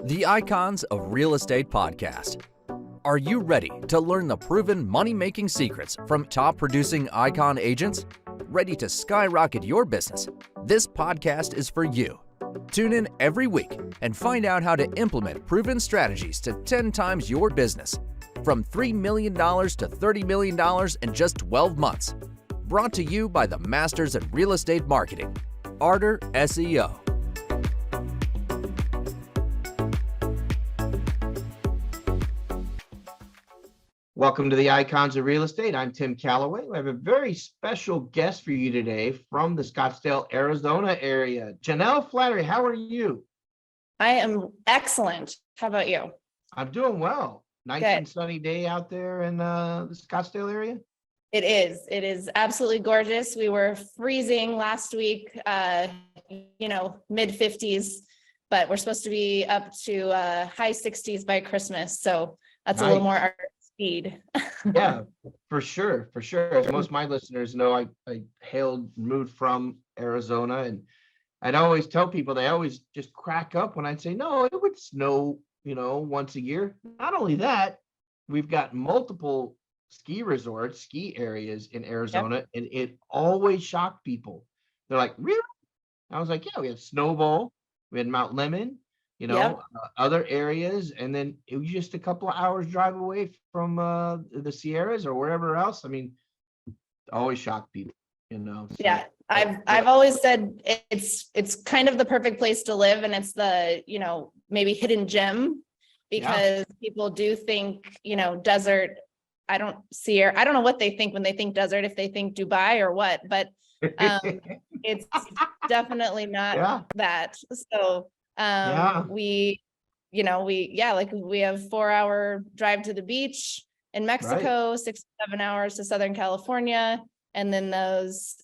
The Icons of Real Estate Podcast. Are you ready to learn the proven money-making secrets from top-producing icon agents? Ready to skyrocket your business? This podcast is for you. Tune in every week and find out how to implement proven strategies to 10 times your business. From $3 million to $30 million in just 12 months. Brought to you by the Masters in Real Estate Marketing, Ardor SEO. Welcome to the Icons of Real Estate. I'm Tim Calloway. We have a very special guest for you today from the Scottsdale, Arizona area. Janelle Flaherty, how are you? I am excellent. How about you? I'm doing well. Nice Good. and sunny day out there in the Scottsdale area. It is. It is absolutely gorgeous. We were freezing last week, mid 50s, but we're supposed to be up to high 60s by Christmas. So that's Nice. a little more our speed. Yeah, for sure. For sure. As most of my listeners know, I moved from Arizona, and I'd always tell people, they always just crack up when I'd say, no, it would snow, once a year. Not only that, we've got multiple ski resorts, ski areas in Arizona, and it always shocked people. They're like, really? I was like, yeah, we have Snowball, we had Mount Lemon, other areas, and then it was just a couple of hours drive away from the Sierras or wherever else. I mean, always shocked people, So, Yeah, I've always said it's kind of the perfect place to live, and it's the maybe hidden gem, because people do think desert. I don't know what they think when they think desert, if they think Dubai or what, but it's definitely not that. So we have 4-hour drive to the beach in Mexico, 6 to 7 hours to Southern California, and then those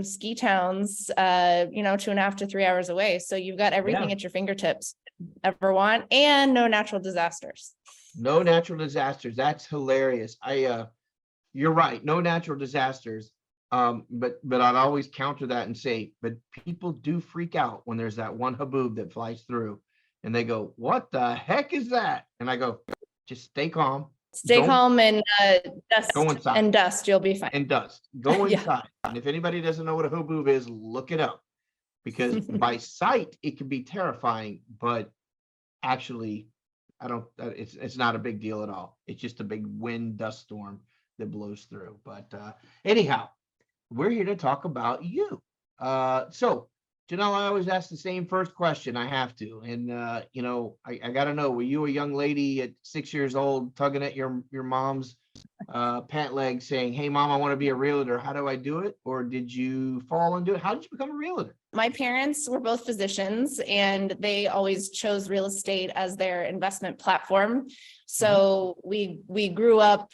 ski towns 2.5 to 3 hours away. So you've got everything at your fingertips ever want, and no natural disasters. No natural disasters. That's hilarious. You're right. No natural disasters. But I'd always counter that and say, but people do freak out when there's that one haboob that flies through, and they go, "What the heck is that?" And I go, "Just stay calm. Stay calm and dust. Go inside. And dust. You'll be fine. And dust. Go inside." And if anybody doesn't know what a haboob is, look it up, because by sight it can be terrifying, but actually, it's not a big deal at all. It's just a big wind dust storm that blows through. But anyhow, we're here to talk about you. So Janelle, I always ask the same first question. I have to. And I gotta know, were you a young lady at 6 years old tugging at your mom's pant leg saying, "Hey mom, I want to be a realtor. How do I do it?" Or did you fall into it? How did you become a realtor? My parents were both physicians, and they always chose real estate as their investment platform. So we grew up,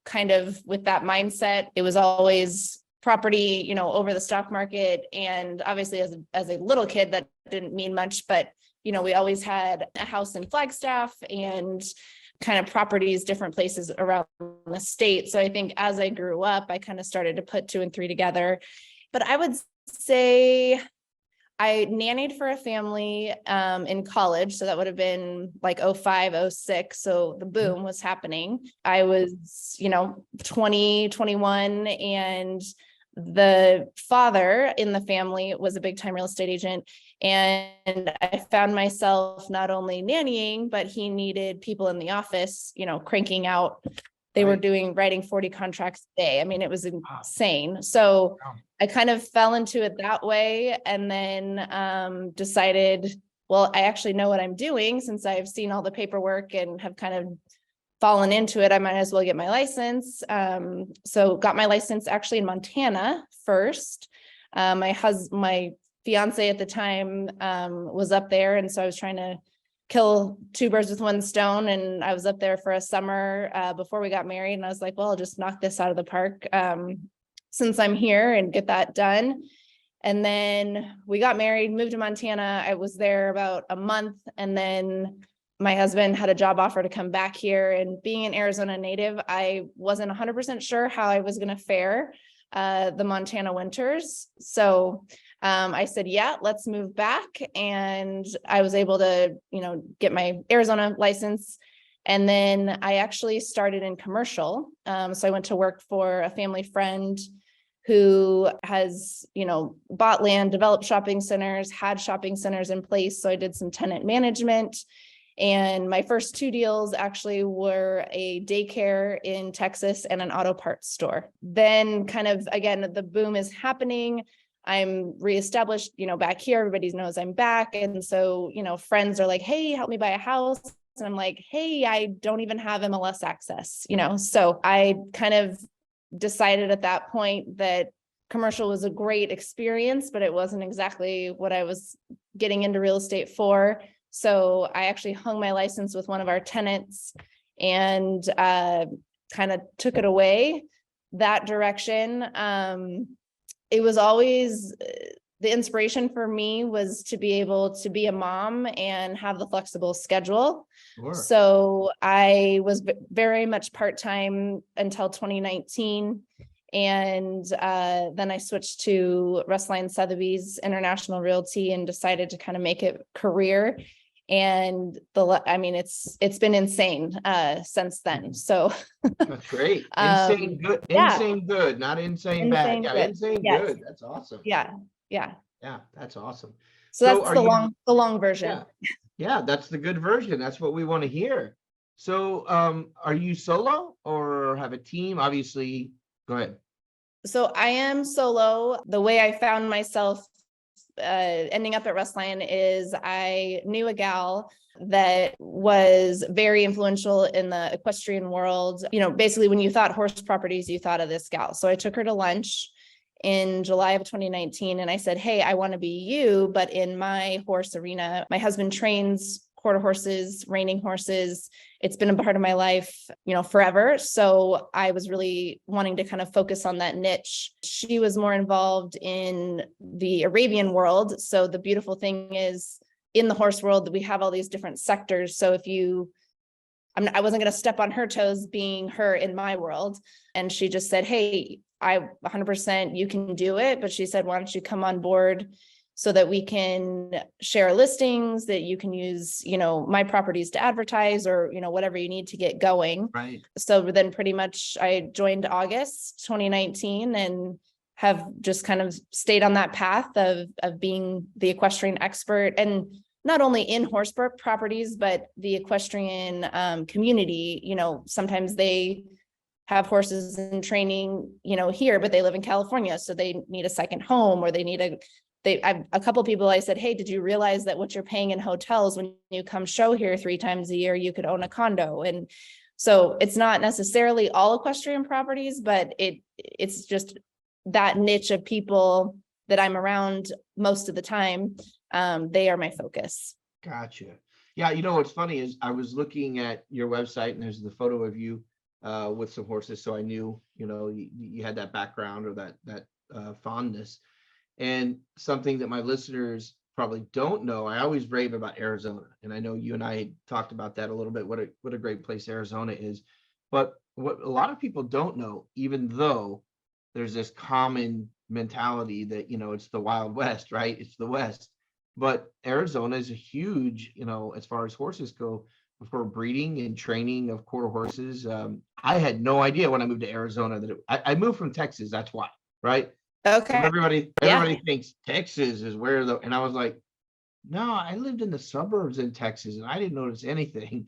kind of with that mindset. It was always property, over the stock market. And obviously as a little kid, that didn't mean much, but, we always had a house in Flagstaff and kind of properties, different places around the state. So I think as I grew up, I kind of started to put 2 and 3 together. But I would say I nannied for a family in college. So that would have been like 05, 06. So the boom was happening. I was, 20, 21, and the father in the family was a big time real estate agent. And I found myself not only nannying, but he needed people in the office, cranking out. They were writing 40 contracts a day. I mean, it was insane. So I kind of fell into it that way, and then decided, well, I actually know what I'm doing, since I've seen all the paperwork and have kind of fallen into it. I might as well get my license. So got my license actually in Montana first. My fiance at the time was up there, and so I was trying to kill 2 birds with 1 stone. And I was up there for a summer before we got married. And I was like, well, I'll just knock this out of the park since I'm here, and get that done. And then we got married, moved to Montana. I was there about a month, and then my husband had a job offer to come back here. And being an Arizona native, I wasn't 100% sure how I was going to fare the Montana winters. So I said, yeah, let's move back. And I was able to, get my Arizona license. And then I actually started in commercial. So I went to work for a family friend who has, bought land, developed shopping centers, had shopping centers in place. So I did some tenant management. And my first 2 deals actually were a daycare in Texas and an auto parts store. Then kind of, again, the boom is happening. I'm reestablished, back here. Everybody knows I'm back. And so, friends are like, hey, help me buy a house. And I'm like, hey, I don't even have MLS access, So I kind of decided at that point that commercial was a great experience, but it wasn't exactly what I was getting into real estate for. So I actually hung my license with one of our tenants and kind of took it away that direction. It was always the inspiration for me was to be able to be a mom and have the flexible schedule. Sure. So I was very much part-time until 2019. And then I switched to Russ Lyon Sotheby's International Realty and decided to kind of make it career. And it's been insane since then. So that's great. Insane good, insane good, not insane bad. Insane Yeah, good. insane Yes. good. That's awesome. Yeah, that's awesome. so that's are the you- long version. Yeah, that's the good version. That's what we want to hear. So are you solo or have a team? Obviously, go ahead. So I am solo. The way I found myself ending up at Russ Lyon is I knew a gal that was very influential in the equestrian world. Basically when you thought horse properties, you thought of this gal. So I took her to lunch in July of 2019 and I said, hey, I want to be you, but in my horse arena. My husband trains quarter horses, reining horses. It's been a part of my life, forever. So I was really wanting to kind of focus on that niche. She was more involved in the Arabian world. So the beautiful thing is in the horse world, we have all these different sectors. So I wasn't going to step on her toes being her in my world. And she just said, hey, 100%, you can do it. But she said, why don't you come on board so that we can share listings, that you can use, my properties to advertise or, whatever you need to get going. Right. So then pretty much I joined August 2019 and have just kind of stayed on that path of being the equestrian expert, and not only in horse properties, but the equestrian community. Sometimes they have horses in training, here, but they live in California. So they need a second home, or they need a couple of people, I said, hey, did you realize that what you're paying in hotels when you come show here 3 times a year, you could own a condo? And so it's not necessarily all equestrian properties, but it's just that niche of people that I'm around most of the time. They are my focus. Gotcha. Yeah, what's funny is I was looking at your website and there's the photo of you with some horses. So I knew, you had that background or that fondness. And something that my listeners probably don't know, I always rave about Arizona. And I know you and I talked about that a little bit, what a great place Arizona is. But what a lot of people don't know, even though there's this common mentality that, it's the Wild West, right? It's the West. But Arizona is a huge, as far as horses go, for breeding and training of quarter horses. I had no idea when I moved to Arizona that I moved from Texas. That's why, right? Okay. So everybody thinks Texas is where and I was like, no, I lived in the suburbs in Texas and I didn't notice anything.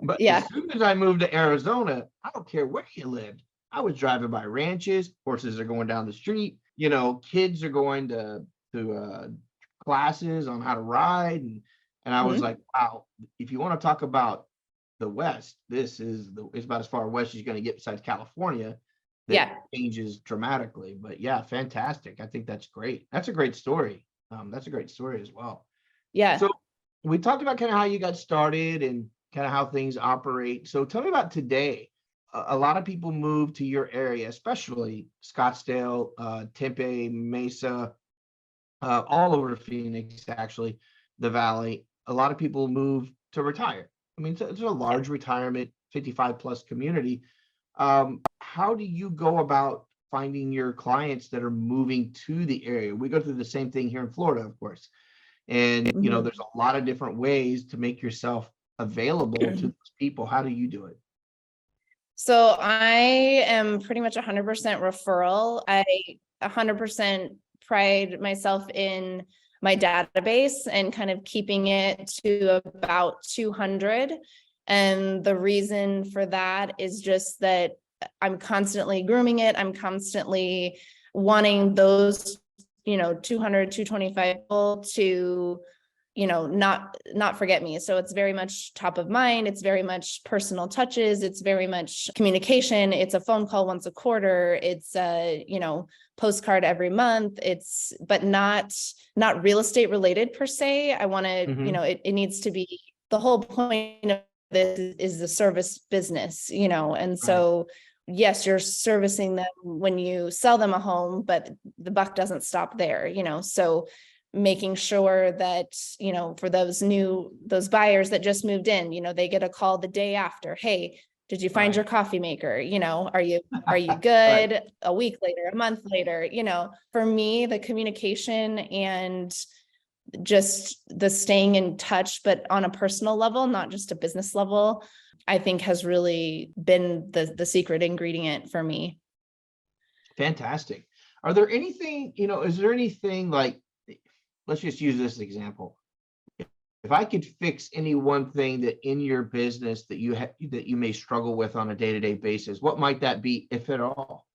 But as soon as I moved to Arizona, I don't care where you lived. I was driving by ranches, horses are going down the street, kids are going to classes on how to ride. And I was like, wow, if you want to talk about the West, this is it's about as far west as you're going to get besides California. That changes dramatically. But yeah, fantastic. I think that's great. That's a great story. That's a great story as well. Yeah. So we talked about kind of how you got started and kind of how things operate. So tell me about today. A lot of people move to your area, especially Scottsdale, Tempe, Mesa, all over Phoenix, actually, the Valley. A lot of people move to retire. I mean, it's a large retirement, 55 plus community. How do you go about finding your clients that are moving to the area? We go through the same thing here in Florida, of course. And, there's a lot of different ways to make yourself available to those people. How do you do it? So I am pretty much 100% referral. I 100% pride myself in my database and kind of keeping it to about 200. And the reason for that is just that I'm constantly grooming it. I'm constantly wanting those, 200, 225 people to, not forget me. So it's very much top of mind. It's very much personal touches. It's very much communication. It's a phone call once a quarter. It's a, postcard every month. But not real estate related per se. I want to, it needs to be, the whole point of this is the service business, and so yes, you're servicing them when you sell them a home, but the buck doesn't stop there, so making sure that, for those buyers that just moved in, they get a call the day after. Hey, did you find your coffee maker? Are you good? Right. A week later, a month later, for me, the communication and just the staying in touch, but on a personal level, not just a business level, I think has really been the secret ingredient for me. Fantastic. Are there anything, is there anything like, let's just use this example. If I could fix any one thing that in your business that you may struggle with on a day-to-day basis, what might that be, if at all?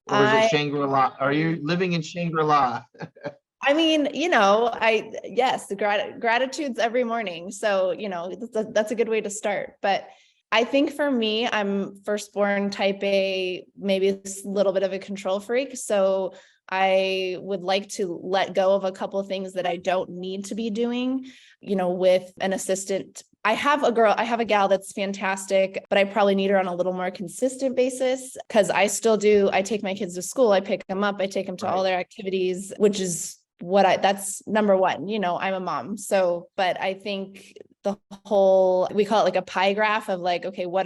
Or is it Shangri-La? Are you living in Shangri-La? I mean, yes, the gratitude's every morning. So, that's a good way to start. But I think for me, I'm firstborn type A, maybe a little bit of a control freak. So I would like to let go of a couple of things that I don't need to be doing, with an assistant. I have a gal that's fantastic, but I probably need her on a little more consistent basis because I take my kids to school, I pick them up, I take them to all their activities, which is that's number one, I'm a mom. So, but I think we call it like a pie graph of like, okay, what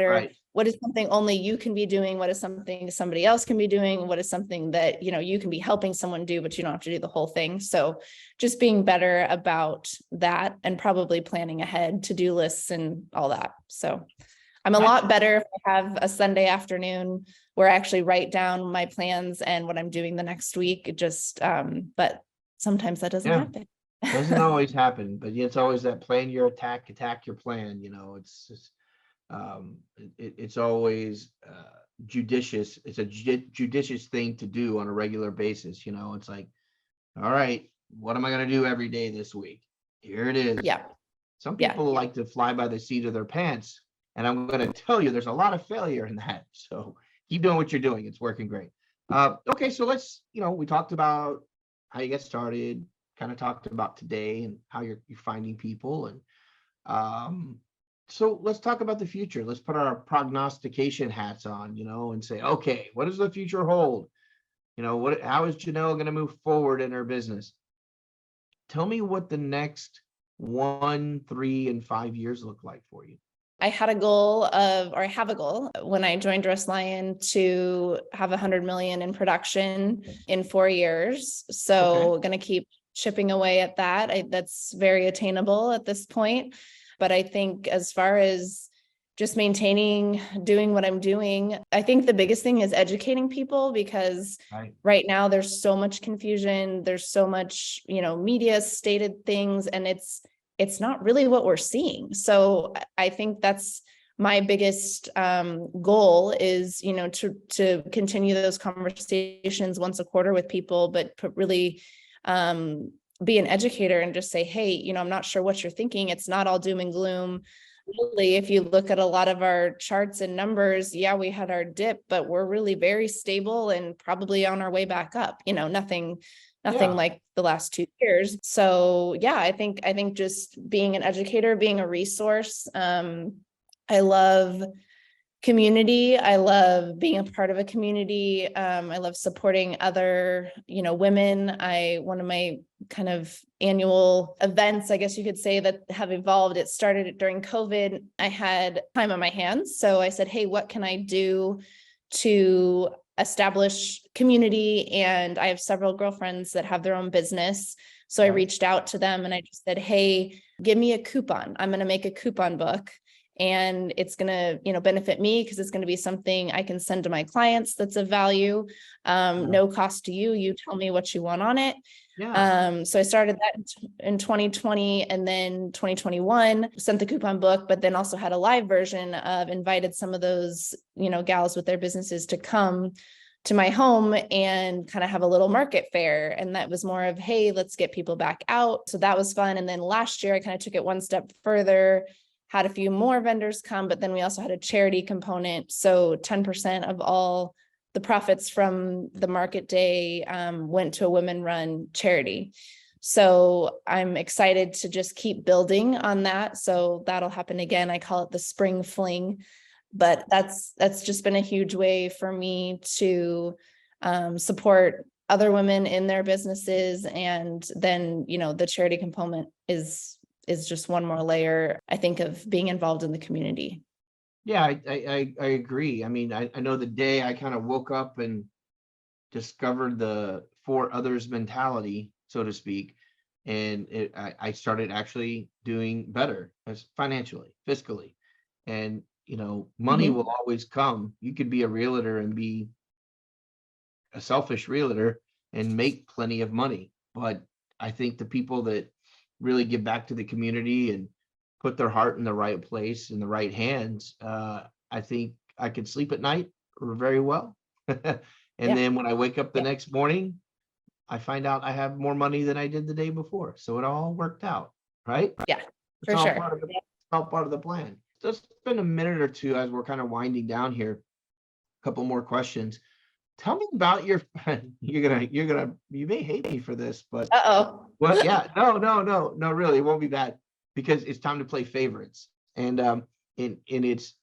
is something only you can be doing? What is something somebody else can be doing? What is something that, you can be helping someone do, but you don't have to do the whole thing. So just being better about that and probably planning ahead, to-do lists and all that. So I'm a lot better if I have a Sunday afternoon where I actually write down my plans and what I'm doing the next week. But sometimes that doesn't happen. Doesn't always happen, but it's always that plan your attack your plan. It's just, it's always judicious. It's a judicious thing to do on a regular basis. It's like, all right, what am I going to do every day this week? Here it is. Yeah. Some people like to fly by the seat of their pants, and I'm going to tell you, there's a lot of failure in that. So keep doing what you're doing. It's working great. Okay, so let's, we talked about how you get started, kind of talked about today and how you're finding people. And so let's talk about the future. Let's put our prognostication hats on, and say, okay, what does the future hold? How is Janelle going to move forward in her business? Tell me what the next 1, 3, and 5 years look like for you. I have a goal when I joined Dress Lion to have 100 million in production in 4 years. So going to keep chipping away at that. That's very attainable at this point. But I think as far as just maintaining, doing what I'm doing, I think the biggest thing is educating people, because right now there's so much confusion. There's so much, media stated things, and it's not really what we're seeing. So I think that's my biggest goal is, to continue those conversations once a quarter with people, but really be an educator and just say, hey, I'm not sure what you're thinking. It's not all doom and gloom. Really, if you look at a lot of our charts and numbers, we had our dip, but we're really very stable and probably on our way back up. Nothing like the last 2 years. So I think just being an educator, being a resource. I love community. I love being a part of a community. I love supporting other, women. One of my kind of annual events, I guess you could say, that have evolved. It started during COVID. I had time on my hands. So I said, hey, what can I do to establish community. And I have several girlfriends that have their own business. So I reached out to them and I just said, hey, give me a coupon. I'm going to make a coupon book. And it's going to, benefit me because it's going to be something I can send to my clients that's of value. No cost to you. You tell me what you want on it. So I started that in 2020, and then 2021 sent the coupon book, but then also had a live version of invited some of those, gals with their businesses to come to my home and kind of have a little market fair. And that was more of, hey, let's get people back out. So that was fun. And then last year I kind of took it one step further, had a few more vendors come, but then we also had a charity component. So 10% of all the profits from the market day went to a women-run charity. So I'm excited to just keep building on that. So that'll happen again. I call it the spring fling, but that's just been a huge way for me to support other women in their businesses. And then, the charity component is just one more layer, I think, of being involved in the community. Yeah, I agree. I mean, I know the day I kind of woke up and discovered the for others mentality, so to speak, and I started actually doing better as financially, fiscally, and money will always come. You could be a realtor and be a selfish realtor and make plenty of money, but I think the people that really give back to the community and put their heart in the right place, in the right hands, I think I could sleep at night very well. And then when I wake up the next morning, I find out I have more money than I did the day before. So it all worked out, right? Yeah, It's for all sure. all part of the plan. Just spend a minute or two as we're kind of winding down here. A couple more questions. Tell me about your you may hate me for this, but well, yeah, no, really, it won't be bad, because it's time to play favorites. And in it's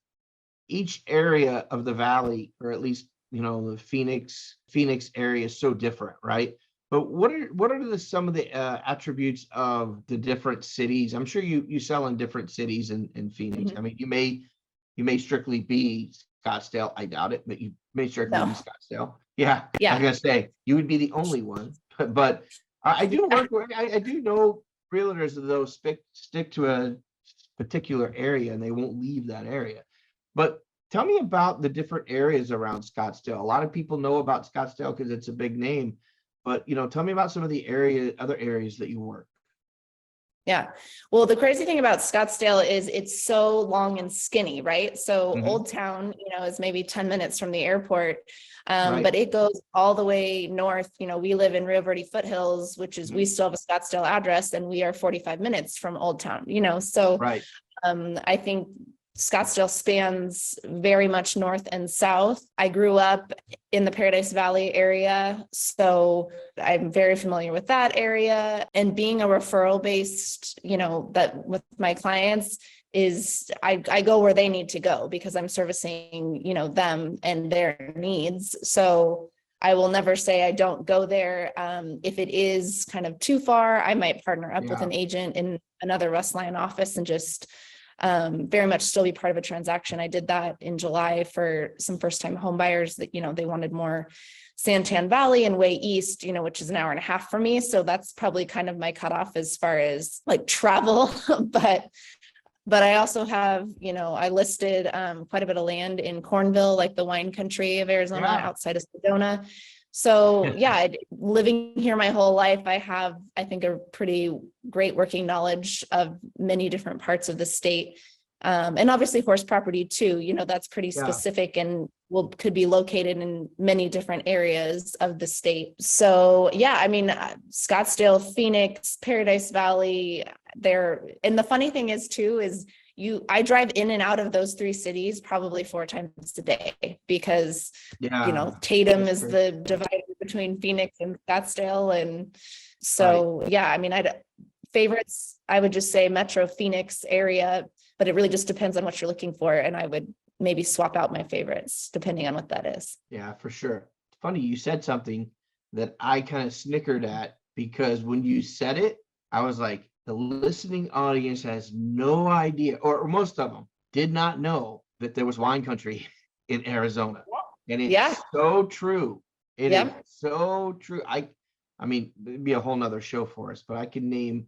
each area of the valley, or at least the Phoenix area is so different, right? But what are some of the attributes of the different cities? I'm sure you sell in different cities in Phoenix. I mean, you may strictly be Scottsdale. I doubt it, but you may strictly be Scottsdale. Yeah, I was gonna say you would be the only one, but I do work with, I do know realtors that those stick to a particular area and they won't leave that area. But tell me about the different areas around Scottsdale. A lot of people know about Scottsdale because it's a big name, but tell me about some of the other areas that you work. Yeah. Well, the crazy thing about Scottsdale is it's so long and skinny, right? So Old Town, is maybe 10 minutes from the airport, but it goes all the way north. We live in Rio Verde Foothills, which is, we still have a Scottsdale address, and we are 45 minutes from Old Town, so I think Scottsdale spans very much north and south. I grew up in the Paradise Valley area, so I'm very familiar with that area. And being a referral based, that with my clients is I go where they need to go because I'm servicing, them and their needs. So I will never say I don't go there. If it is kind of too far, I might partner up with an agent in another Rustline office and just very much still be part of a transaction. I did that in July for some first-time home buyers that, they wanted more Santan Valley and way east, which is an hour and a half for me. So that's probably kind of my cutoff as far as like travel. But I also have, I listed quite a bit of land in Cornville, like the wine country of Arizona, outside of Sedona. So living here my whole life, I have, I think, a pretty great working knowledge of many different parts of the state. And obviously horse property too, that's pretty specific and could be located in many different areas of the state. So Scottsdale, Phoenix, Paradise Valley, and the funny thing is too, is I drive in and out of those three cities probably 4 times a day because, Tatum is the divider between Phoenix and Scottsdale. And so, favorites, I would just say Metro Phoenix area, but it really just depends on what you're looking for. And I would maybe swap out my favorites depending on what that is. Yeah, for sure. It's funny. You said something that I kind of snickered at because when you said it, I was like, the listening audience has no idea, or most of them did not know that there was wine country in Arizona. And it's Yeah. so true. It is Yep. so true. I mean, it'd be a whole nother show for us, but I could name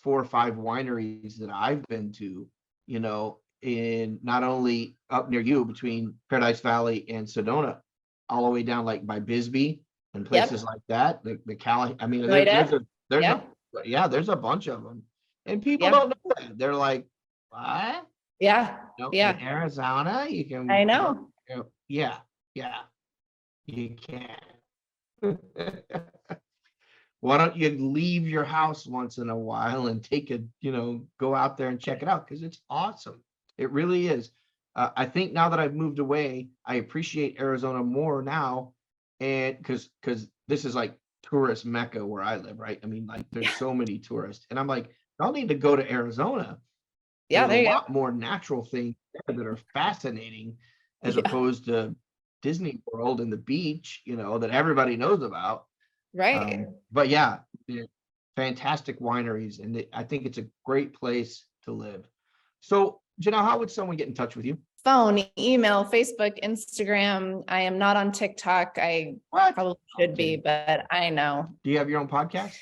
4 or 5 wineries that I've been to, in not only up near you between Paradise Valley and Sedona, all the way down like by Bisbee and places Yep. like that. The Cali, I mean, Noida. there's Yeah. a yeah, there's a bunch of them, and people Yep. don't know that. They're like, what? Yeah. No, in Yeah. Arizona, you I can go. know. Yeah, yeah, you can. Why don't you leave your house once in a while and go out there and check it out, because it's awesome. It really is. I think now that I've moved away, I appreciate Arizona more now, and because this is like tourist mecca where I live, right? I mean, like there's so many tourists, and I'm like, I'll need to go to Arizona. Yeah. There's a There you lot more natural things there that are fascinating, go. as Yeah. opposed to Disney World and the beach, that everybody knows about. Right. But yeah, fantastic wineries, and I think it's a great place to live. So, Janelle, how would someone get in touch with you? Phone, email, Facebook, Instagram. I am not on TikTok. I What? probably should be, but I know. Do you have your own podcast?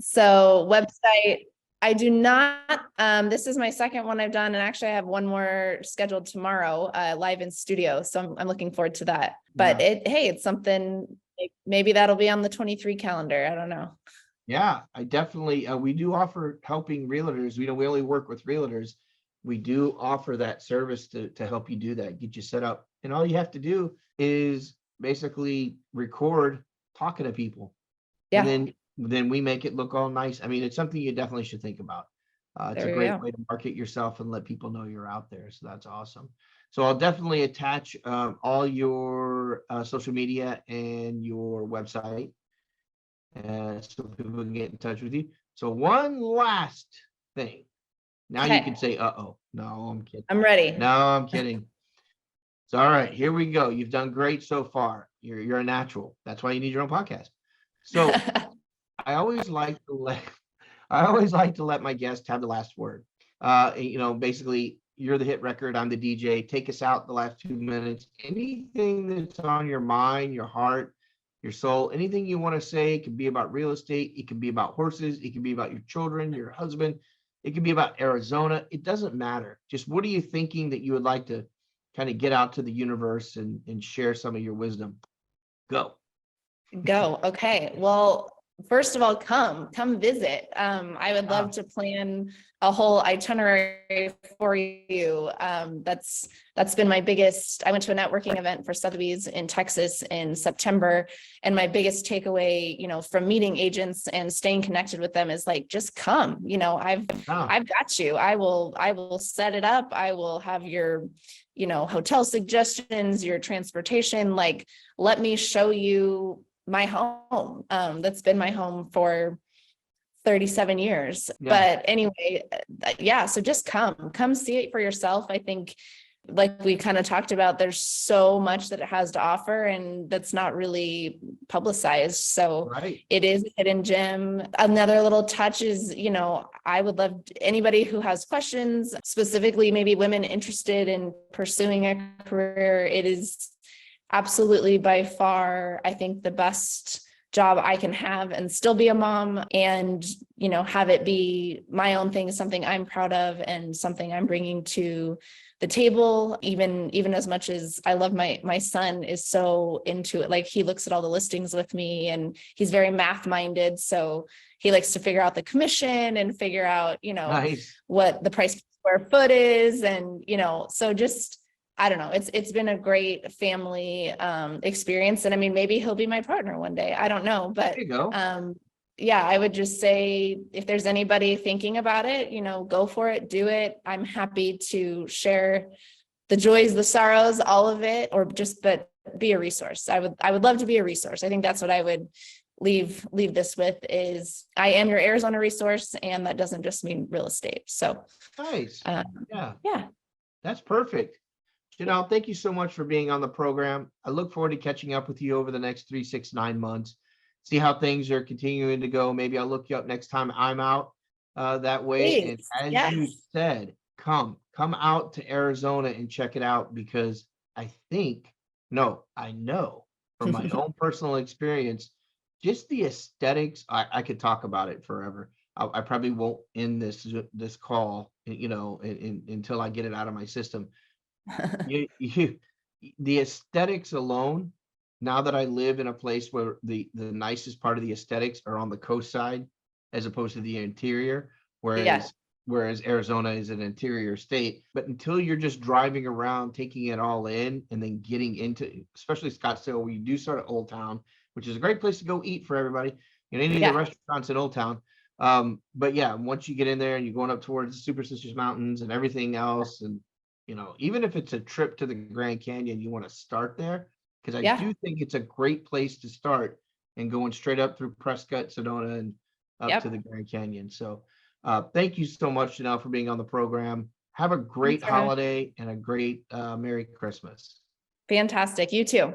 So website, I do not. This is my second one I've done, and actually I have one more scheduled tomorrow, live in studio. So I'm looking forward to that. But Yeah. it's something, maybe that'll be on the 23 calendar. I don't know. Yeah, I definitely, we do offer helping realtors. We only work with realtors. We do offer that service to help you do that, get you set up. And all you have to do is basically record talking to people. Yeah. And then we make it look all nice. I mean, it's something you definitely should think about. It's a There we great go. way to market yourself and let people know you're out there. So that's awesome. So I'll definitely attach all your social media and your website, so people can get in touch with you. So one last thing. Now you can Okay. say, uh-oh. No, I'm kidding. I'm ready. No, I'm kidding. So, all right, here we go. You've done great so far. You're a natural. That's why you need your own podcast. So I always like to let my guests have the last word. Basically, you're the hit record. I'm the DJ. Take us out the last 2 minutes. Anything that's on your mind, your heart, your soul, anything you want to say. It can be about real estate. It can be about horses. It can be about your children, your husband. It can be about Arizona. It doesn't matter. Just what are you thinking that you would like to kind of get out to the universe and share some of your wisdom? Go. Go. Okay. Well, first of all, come visit. I would love Wow. to plan a whole itinerary for you. That's been my biggest. I went to a networking event for Sotheby's in Texas in September, and my biggest takeaway, from meeting agents and staying connected with them is like, just come. I've got you. I will set it up. I will have your, hotel suggestions, your transportation. Like, let me show you my home. That's been my home for 37 years. Yeah. But anyway, yeah. So just come see it for yourself. I think, like we kind of talked about, there's so much that it has to offer, and that's not really publicized. So Right. it is a hidden gem. Another little touch is, I would love anybody who has questions, specifically maybe women interested in pursuing a career. It is absolutely by far, I think, the best job I can have and still be a mom, and, have it be my own thing, something I'm proud of and something I'm bringing to the table. Even as much as I love my son is so into it. Like, he looks at all the listings with me, and he's very math minded. So he likes to figure out the commission and figure out, Nice. what the price per square foot is. And, so just, I don't know. It's been a great family experience. And I mean, maybe he'll be my partner one day. I don't know, but There you go. yeah, I would just say, if there's anybody thinking about it, go for it, do it. I'm happy to share the joys, the sorrows, all of it, but be a resource. I would love to be a resource. I think that's what I would leave this with, is I am your Arizona resource, and that doesn't just mean real estate. So Nice. Yeah, yeah. that's perfect. Janelle, thank you so much for being on the program. I look forward to catching up with you over the next 3, 6, 9 months. See how things are continuing to go. Maybe I'll look you up next time I'm out that way. And Please. as Yes. you said, come out to Arizona and check it out, because I think No, I know from my own personal experience, just the aesthetics, I could talk about it forever. I probably won't end this call, until I get it out of my system. You the aesthetics alone, now that I live in a place where the nicest part of the aesthetics are on the coast side as opposed to the interior, Yeah, whereas Arizona is an interior state. But until you're just driving around, taking it all in, and then getting into, especially Scottsdale, where you do start at Old Town, which is a great place to go eat for everybody, any of the yeah, restaurants in Old Town. But yeah, once you get in there and you're going up towards the Super Sisters Mountains and everything else, and even if it's a trip to the Grand Canyon, you want to start there, because I yeah, do think it's a great place to start, and going straight up through Prescott, Sedona, and up to yep. the Grand Canyon. So thank you so much, Janelle, for being on the program. Have a great Thanks for having- holiday and a great Merry Christmas. Fantastic. You too.